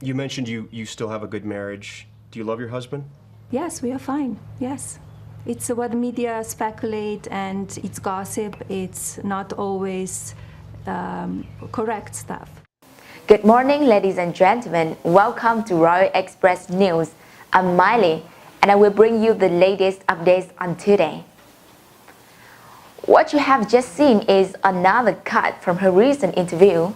You mentioned you still have a good marriage. Do you love your husband? Yes, we are fine. Yes. It's what media speculate and it's gossip. It's not always correct stuff. Good morning, ladies and gentlemen. Welcome to Royal Express News. I'm Miley, and I will bring you the latest updates on today. What you have just seen is another cut from her recent interview.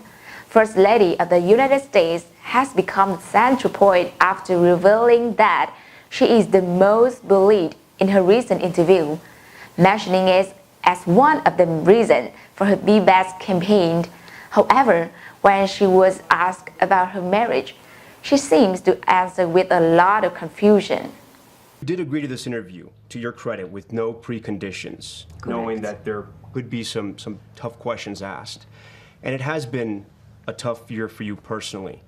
First Lady of the United States has become the central point after revealing that she is the most bullied in her recent interview, mentioning it as one of the reasons for her Be Best campaign. However, when she was asked about her marriage, she seems to answer with a lot of confusion. You did agree to this interview, to your credit, with no preconditions, knowing that there could be some tough questions asked. And it has been a tough year for you personally.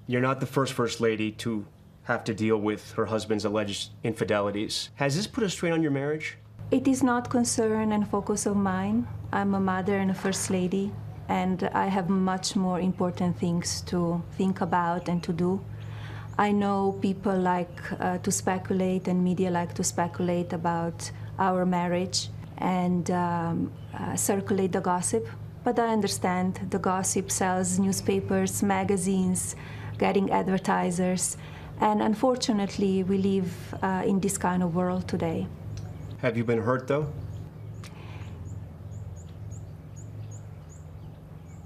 You're not the First Lady to have to deal with her husband's alleged infidelities. Has this put a strain on your marriage? It is not concern and focus of mine. I'm a mother and a First Lady, and I have much more important things to think about and to do. I know people like to speculate and media like to speculate about our marriage and circulate the gossip. But I understand the gossip sells newspapers, magazines, getting advertisers. And unfortunately, we live in this kind of world today. Have you been hurt, though?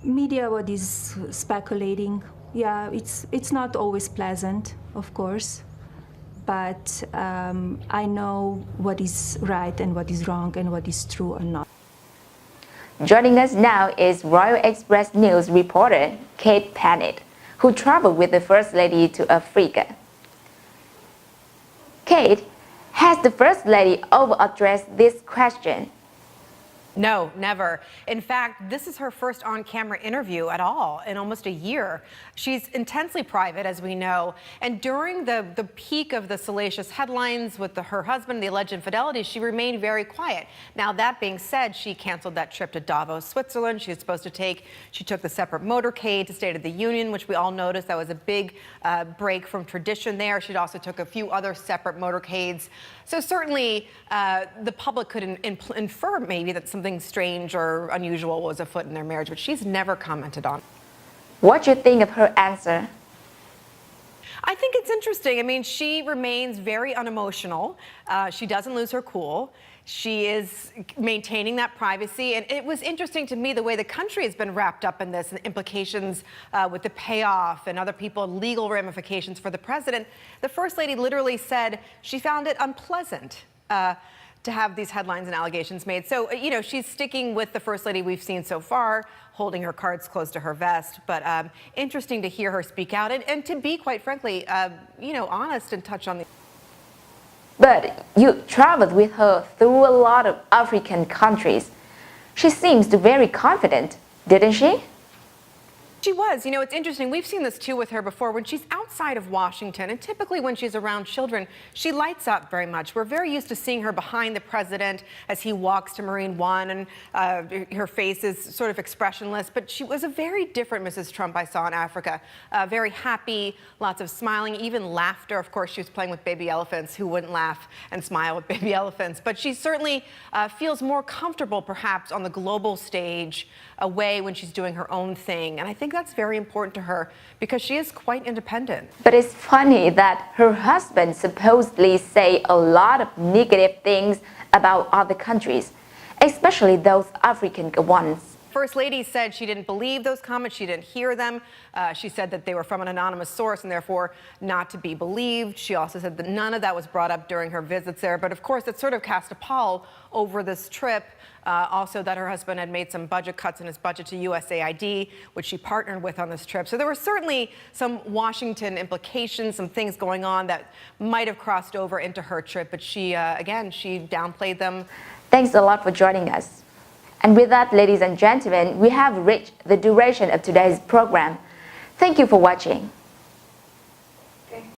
Media, what is speculating, yeah, it's not always pleasant, of course. But I know what is right and what is wrong and what is true or not. Joining us now is Royal Express News reporter Kate Pennett, who traveled with the First Lady to Africa. Kate, has the First Lady over-addressed this question? No, never. In fact, this is her first on-camera interview at all in almost a year. She's intensely private, as we know. And during the peak of the salacious headlines with her husband, the alleged infidelity, she remained very quiet. Now, that being said, she canceled that trip to Davos, Switzerland. She took the separate motorcade to State of the Union, which we all noticed. That was a big break from tradition there. She also took a few other separate motorcades. So certainly, the public could infer maybe that something strange or unusual was afoot in their marriage, but she's never commented on. What do you think of her answer? I think it's interesting. I mean, she remains very unemotional. She doesn't lose her cool. She is maintaining that privacy. And it was interesting to me the way the country has been wrapped up in this and the implications with the payoff and other people, legal ramifications for the president. The First Lady literally said she found it unpleasant to have these headlines and allegations made. So, you know, she's sticking with the First Lady we've seen so far, holding her cards close to her vest. But interesting to hear her speak out and to be, quite frankly, you know, honest and touch on the... But you traveled with her through a lot of African countries. She seems very confident, didn't she? She was. You know, it's interesting. We've seen this, too, with her before. When she's outside of Washington, and typically when she's around children, she lights up very much. We're very used to seeing her behind the president as he walks to Marine One, and her face is sort of expressionless. But she was a very different Mrs. Trump I saw in Africa. Very happy, lots of smiling, even laughter. Of course, she was playing with baby elephants. Who wouldn't laugh and smile with baby elephants? But she certainly feels more comfortable, perhaps, on the global stage, away when she's doing her own thing. And I think that's very important to her because she is quite independent. But it's funny that her husband supposedly say a lot of negative things about other countries, especially those African ones. First Lady said she didn't believe those comments. She didn't hear them. She said that they were from an anonymous source and therefore not to be believed. She also said that none of that was brought up during her visits there. But of course, it sort of cast a pall over this trip. Also that her husband had made some budget cuts in his budget to USAID, which she partnered with on this trip. So there were certainly some Washington implications, some things going on that might have crossed over into her trip. But she, again, she downplayed them. Thanks a lot for joining us. And with that, ladies and gentlemen, we have reached the duration of today's program. Thank you for watching.